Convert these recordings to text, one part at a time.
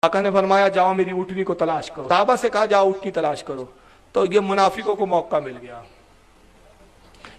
आका ने फरमाया जाओ मेरी ऊँटनी को तलाश करो। सहाबा से कहा जाओ ऊँटनी तलाश करो। तो ये मुनाफिकों को मौका मिल गया।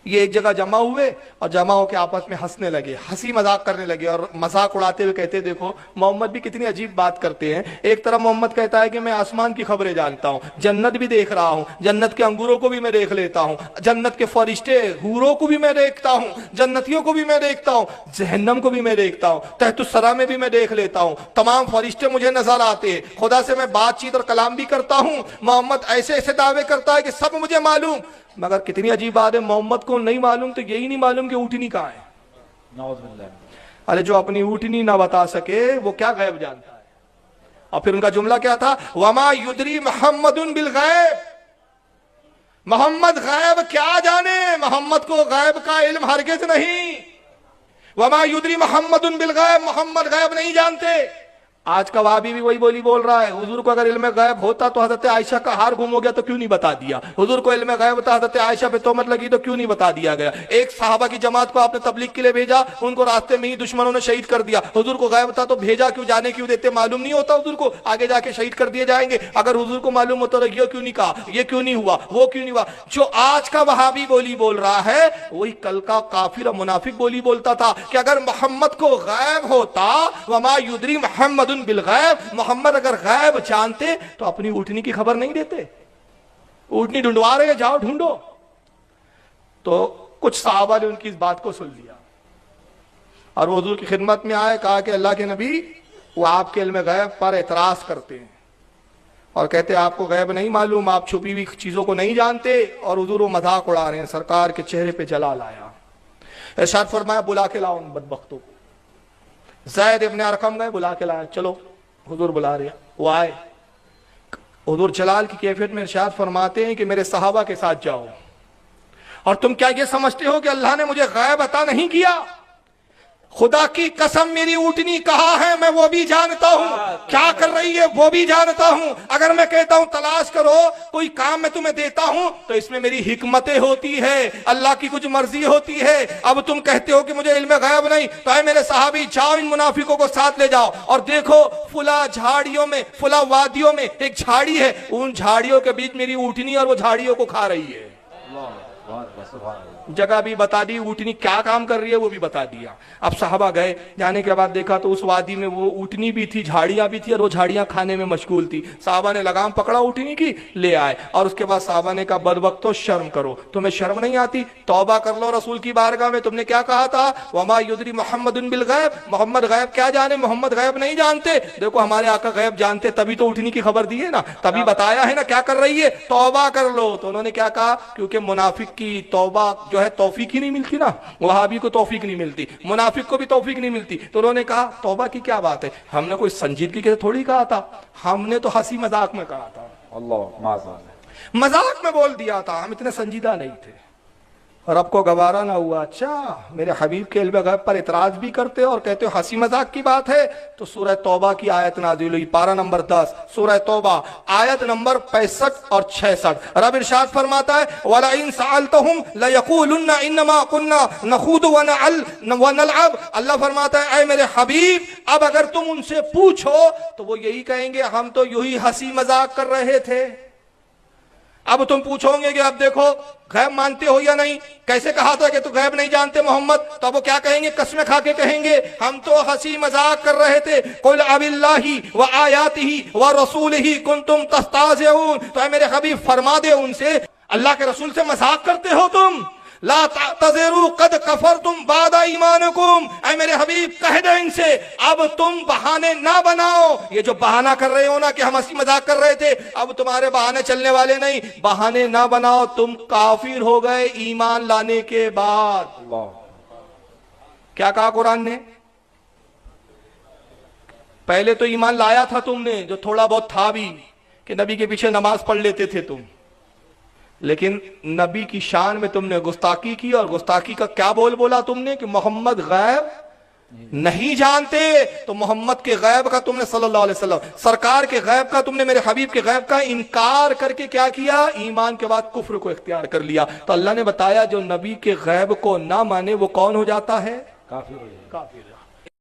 ये एक जगह जमा हुए और जमा होकर आपस में हंसने लगे, हंसी मजाक करने लगे और मजाक उड़ाते हुए कहते देखो मोहम्मद भी कितनी अजीब बात करते हैं। एक तरफ मोहम्मद कहता है कि मैं आसमान की खबरें जानता हूँ, जन्नत भी देख रहा हूँ, जन्नत के अंगूरों को भी मैं देख लेता हूँ, जन्नत के फरिश्ते हूरों को भी मैं देखता हूँ, जन्नतियों को भी मैं देखता हूँ, जहन्नम को भी मैं देखता हूँ, तहतुस्सरा में भी मैं देख लेता हूँ, तमाम फरिश्ते मुझे नजर आते हैं, खुदा से मैं बातचीत और कलाम भी करता हूँ। मोहम्मद ऐसे ऐसे दावे करता है कि सब मुझे मालूम। मगर कितनी अजीब बात है, मोहम्मद को नहीं मालूम तो यही नहीं मालूम कि ऊँटनी कहाँ है। अरे जो अपनी ऊँटनी ना बता सके वो क्या गैब जानता है। और फिर उनका जुमला क्या था, वमा युदरी मोहम्मदुन बिल गैब, मोहम्मद गैब क्या जाने, मोहम्मद को गैब का इल्म हरगिज नहीं। वमा युदरी मोहम्मदुन बिल गैब, मोहम्मद गैब नहीं जानते। आज का वाबी भी वही बोली बोल रहा है, हुजूर को अगर इल्म गैब होता तो हजरत आयशा का हार गुम हो गया तो क्यों नहीं बता दिया, हुजूर को इल्म गैब होता हजरत आयशा पे तोहमत लगी तो क्यों नहीं बता दिया गया। एक सहाबा की जमात को आपने तबलीग के लिए भेजा, उनको रास्ते में ही दुश्मनों ने शहीद कर दिया। हुजूर को गैब था तो भेजा क्यों, जाने क्यों देते, मालूम नहीं होता हुजूर को आगे जाके शहीद कर दिए जाएंगे। अगर हुजूर को मालूम होता तो ये क्यों नहीं कहा, ये क्यों नहीं हुआ, वो क्यों नहीं हुआ। जो आज का वहाबी बोली बोल रहा है वही कल का काफिर और मुनाफिक बोली बोलता था कि अगर मोहम्मद को गैब होता, वमा युदरी मोहम्मदुन बिल गैब, मोहम्मद अगर गैब जानते तो अपनी ऊँटनी की खबर नहीं देते। ऊँटनी ढूंढवा रहे हैं, जाओ ढूंढो। तो कुछ सहाबा ने उनकी इस बात को सुन लिया और वो हुजूर की खिदमत में आए, कहा कि अल्लाह के नबी वो आपके इल्म गैब पर एतराज करते हैं और कहते हैं आपको गैब नहीं मालूम, आप छुपी हुई चीजों को नहीं जानते। और हुजूर वो मजाक उड़ा रहे हैं। सरकार के चेहरे पे जलाल आया, इरशाद फरमाया बुला के लाओ उन बदबख्तों को। ज़ैद इब्न अरकम गए, बुला के लाया, चलो हुजूर बुला रहे। वो आए, हुजूर जलाल की कैफियत में इरशाद फरमाते हैं कि मेरे सहाबा के साथ जाओ। और तुम क्या ये समझते हो कि अल्लाह ने मुझे गैब अता नहीं किया? खुदा की कसम मेरी ऊँटनी कहाँ है मैं वो भी जानता हूँ, क्या कर रही है वो भी जानता हूँ। अगर मैं कहता हूँ तलाश करो, कोई काम मैं तुम्हें देता हूँ तो इसमें मेरी हिकमतें होती है, अल्लाह की कुछ मर्जी होती है। अब तुम कहते हो कि मुझे इल्म गैब नहीं, तो है मेरे सहाबी जाओ इन मुनाफिकों को साथ ले जाओ और देखो फुला झाड़ियों में, फुला वादियों में एक झाड़ी है, उन झाड़ियों के बीच मेरी ऊँटनी और वो झाड़ियों को खा रही है। जगह भी बता दी, ऊँटनी क्या काम कर रही है वो भी बता दिया। अब साहबा गए, जाने के बाद देखा तो उस वादी में वो ऊँटनी भी थी, झाड़ियां भी थी और वो झाड़ियां खाने में मशगूल थी। साहबा ने लगाम पकड़ा ऊँटनी की, ले आए। और उसके बाद साहबा ने कहा बदबख्तो शर्म करो, तुम्हें शर्म नहीं आती, तौबा कर लो रसूल की बारगाह में। तुमने क्या कहा था, वमा युदरी मोहम्मदुन बिल गैब, मोहम्मद गैब क्या जाने, मोहम्मद गैब नहीं जानते। देखो हमारे आका गैब जानते, तभी तो ऊँटनी की खबर दी है ना, तभी बताया है ना क्या कर रही है, तौबा कर लो। तो उन्होंने क्या कहा, क्योंकि मुनाफिक की तौबा जो है तौफीक ही नहीं मिलती ना, वहाबी को तौफीक नहीं मिलती, मुनाफिक को भी तौफीक नहीं मिलती। तो उन्होंने कहा तौबा की क्या बात है, हमने कोई संजीदगी के थोड़ी कहा था, हमने तो हंसी मजाक में कहा था, अल्लाह मजाक में बोल दिया था, हम इतने संजीदा नहीं थे। और आपको गवारा ना हुआ, अच्छा मेरे हबीब के इल्म गैब पर इतराज भी करते हो और कहते हो हंसी मजाक की बात है। तो सूरह तौबा की आयत नाज़िल हुई, पारा नंबर 10 सूरह तौबा आयत नंबर 65 और 66। रब इरशाद फरमाता है वला इन सअलतहुम लयक़ूलुन्ना इन्नमा कुन्ना नख़ूदु व नलअब। अल्लाह फरमाता है ऐ मेरे हबीब अब अगर तुम उनसे पूछो तो वो यही कहेंगे हम तो यूं ही हंसी मजाक कर रहे थे। अब तुम पूछोगे कि अब देखो गैब मानते हो या नहीं, कैसे कहा था कि तू गैब नहीं जानते मोहम्मद, तो अब वो क्या कहेंगे, कसमें खा के कहेंगे हम तो हंसी मजाक कर रहे थे। कुल अबिल्लाहि व आयातिही व रसूलिही कुंतुम तस्ताज़िऊन। तो है मेरे हबीब फरमा दे उनसे, अल्लाह के रसूल से मजाक करते हो तुम, ला तज़िरू कद कफरतुम बादा ईमानुकुम। ऐ मेरे हबीब कह दे इनसे अब तुम बहाने ना बनाओ, ये जो बहाना कर रहे हो ना कि हम हंसी मजाक कर रहे थे, अब तुम्हारे बहाने चलने वाले नहीं, बहाने ना बनाओ, तुम काफिर हो गए ईमान लाने के बाद। क्या कहा कुरान ने, पहले तो ईमान लाया था तुमने जो थोड़ा बहुत था भी, कि नबी के पीछे नमाज पढ़ लेते थे तुम, लेकिन नबी की शान में तुमने गुस्ताखी की। और गुस्ताखी का क्या बोला तुमने कि मोहम्मद गैब नहीं जानते। तो मोहम्मद के गैब का तुमने सल्लल्लाहु अलैहि वसल्लम सरकार के गैब का तुमने मेरे हबीब के गैब का इनकार करके क्या किया, ईमान के बाद कुफ्र को इख्तियार कर लिया। तो अल्लाह ने बताया जो नबी के गैब को ना माने वो कौन हो जाता है, काफिर।